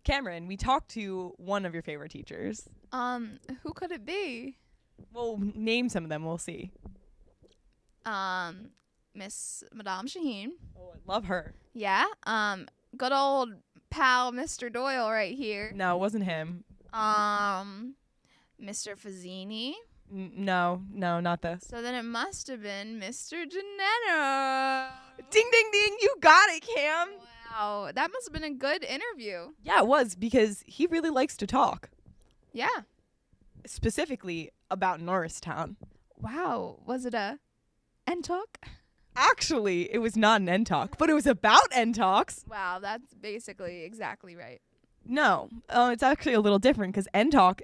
Cameron, we talked to one of your favorite teachers. Who could it be? We'll name some of them. We'll see. Miss Madame Shaheen. Oh, I love her. Yeah. Good old pal Mr. Doyle right here. No, it wasn't him. Mr. Fazzini. No, not this. So then it must have been Mr. Janetta. Ding, ding, ding. You got it, Cam. Wow. That must have been a good interview. Yeah, it was because he really likes to talk. Yeah. Specifically about Norristown. Wow. Was it a NTalk? Actually, it was not an NTalk, but it was about NTalks. Wow. That's basically exactly right. No, it's actually a little different because NTalk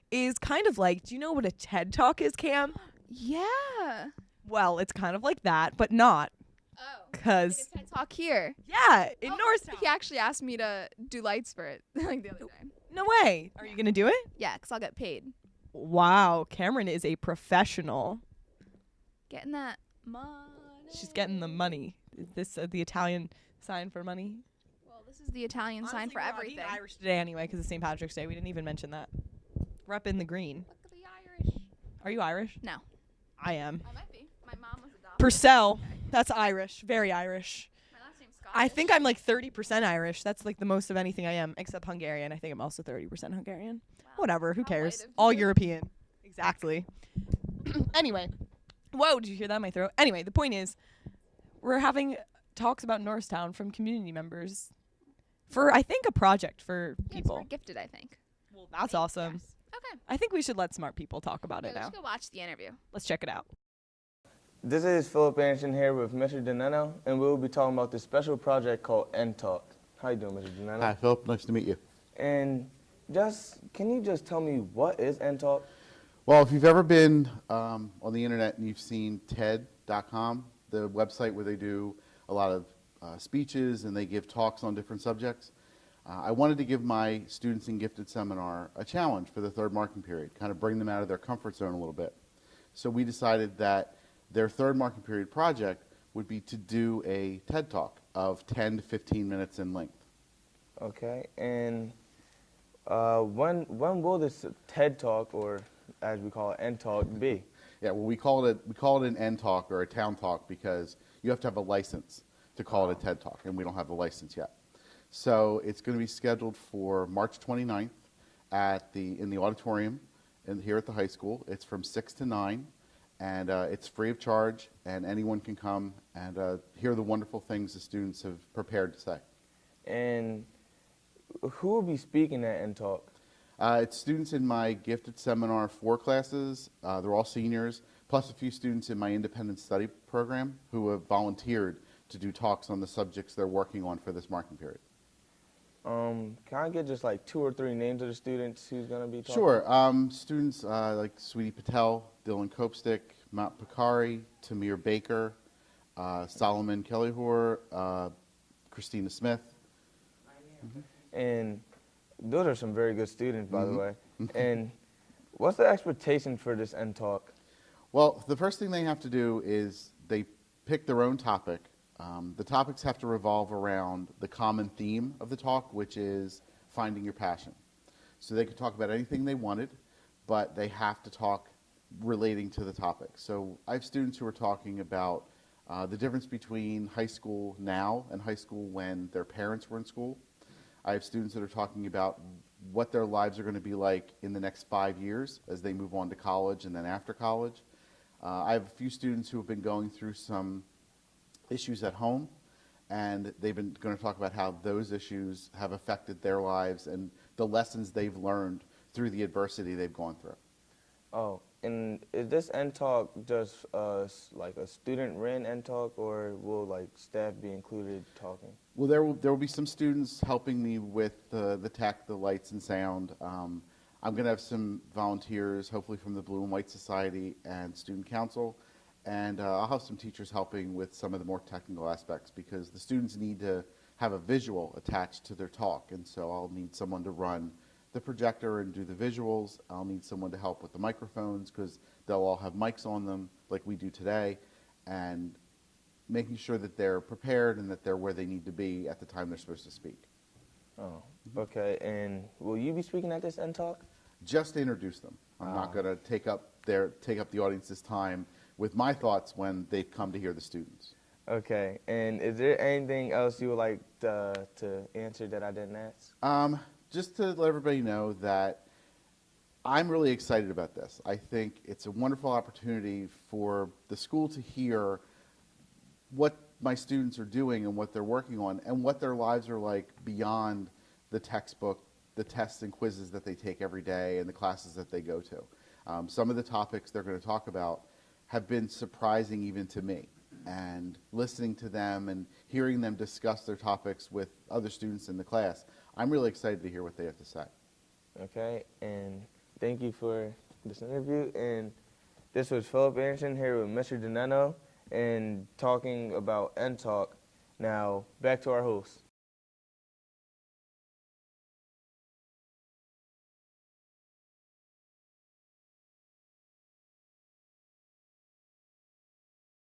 is kind of like, do you know what a TED Talk is, Cam? Yeah. Well, it's kind of like that, but not. Oh. Because, Like a TED Talk here. yeah, in Norristown. He actually asked me to do lights for it like the other day. No way. Are you going to do it? Yeah, because I'll get paid. Wow, Cameron is a professional. Getting that money. She's getting the money. Is this the Italian sign for money? Well, this is the Italian sign for everything. We're Irish today anyway because it's St. Patrick's Day. We didn't even mention that. We're up in the green. Look at the Irish. Are you Irish? No. I am. I might be. My mom was adopted. Purcell. That's Irish. Very Irish. My last name's Scottish. I think I'm like 30% Irish. That's like the most of anything I am, except Hungarian. I think I'm also 30% Hungarian. Wow. Whatever. Who How cares? white of All you. European. Exactly. Anyway. Whoa, did you hear that in my throat? Anyway, the point is, we're having talks about Norristown from community members for, I think, a project for people. It's for Gifted, I think. Well, that's awesome. Yes. Okay. I think we should let smart people talk about it Okay, now. let's go watch the interview. Let's check it out. This is Philip Anderson here with Mr. Doneno, and we will be talking about this special project called NTalks. How you doing, Mr. Doneno? Hi, Philip. Nice to meet you. And can you just tell me what is NTalk? Well, if you've ever been on the internet and you've seen TED.com, the website where they do a lot of speeches and they give talks on different subjects, I wanted to give my students in Gifted seminar a challenge for the third marking period, kind of bring them out of their comfort zone a little bit. So we decided that their third marking period project would be to do a TED Talk of 10 to 15 minutes in length. Okay, and when will this TED Talk, or as we call it, NTalk, be? Yeah, well, we call it an N Talk or a Town Talk because you have to have a license to call it a TED Talk, and we don't have the license yet. So it's going to be scheduled for March 29th in the auditorium here at the high school. It's from 6 to 9, and it's free of charge, and anyone can come and hear the wonderful things the students have prepared to say. And who will be speaking at NTalk? It's students in my Gifted Seminar 4 classes. They're all seniors, plus a few students in my independent study program who have volunteered to do talks on the subjects they're working on for this marking period. Can I get just like 2 or 3 names of the students who's going to be talking? Sure. Students like Sweetie Patel, Dylan Copestick, Matt Picari, Tamir Baker, Solomon Kellyhor, Christina Smith. And those are some very good students, by the way. And what's the expectation for this NTalk? Well, the first thing they have to do is they pick their own topic. The topics have to revolve around the common theme of the talk, which is finding your passion. So they could talk about anything they wanted, but they have to talk relating to the topic. So I have students who are talking about the difference between high school now and high school when their parents were in school. I have students that are talking about what their lives are going to be like in the next 5 years as they move on to college and then after college. I have a few students who have been going through some issues at home, and they've been going to talk about how those issues have affected their lives and the lessons they've learned through the adversity they've gone through. Oh, and is this NTalk just like a student-run NTalk, or will like staff be included talking? Well, there will be some students helping me with the tech, the lights and sound. I'm going to have some volunteers, hopefully from the Blue and White Society and Student Council, and I'll have some teachers helping with some of the more technical aspects because the students need to have a visual attached to their talk, and so I'll need someone to run the projector and do the visuals. I'll need someone to help with the microphones because they'll all have mics on them like we do today, and making sure that they're prepared and that they're where they need to be at the time they're supposed to speak. Oh, Okay, and will you be speaking at this NTalk? Just to introduce them. I'm not going to take up the audience's time with my thoughts when they've come to hear the students. Okay, and is there anything else you would like to answer that I didn't ask? Just to let everybody know that I'm really excited about this. I think it's a wonderful opportunity for the school to hear what my students are doing and what they're working on and what their lives are like beyond the textbook, the tests and quizzes that they take every day and the classes that they go to. Some of the topics they're going to talk about have been surprising even to me. And listening to them and hearing them discuss their topics with other students in the class, I'm really excited to hear what they have to say. Okay, and thank you for this interview. And this was Philip Anderson here with Mr. Deneno and talking about NTalk. Now, back to our host.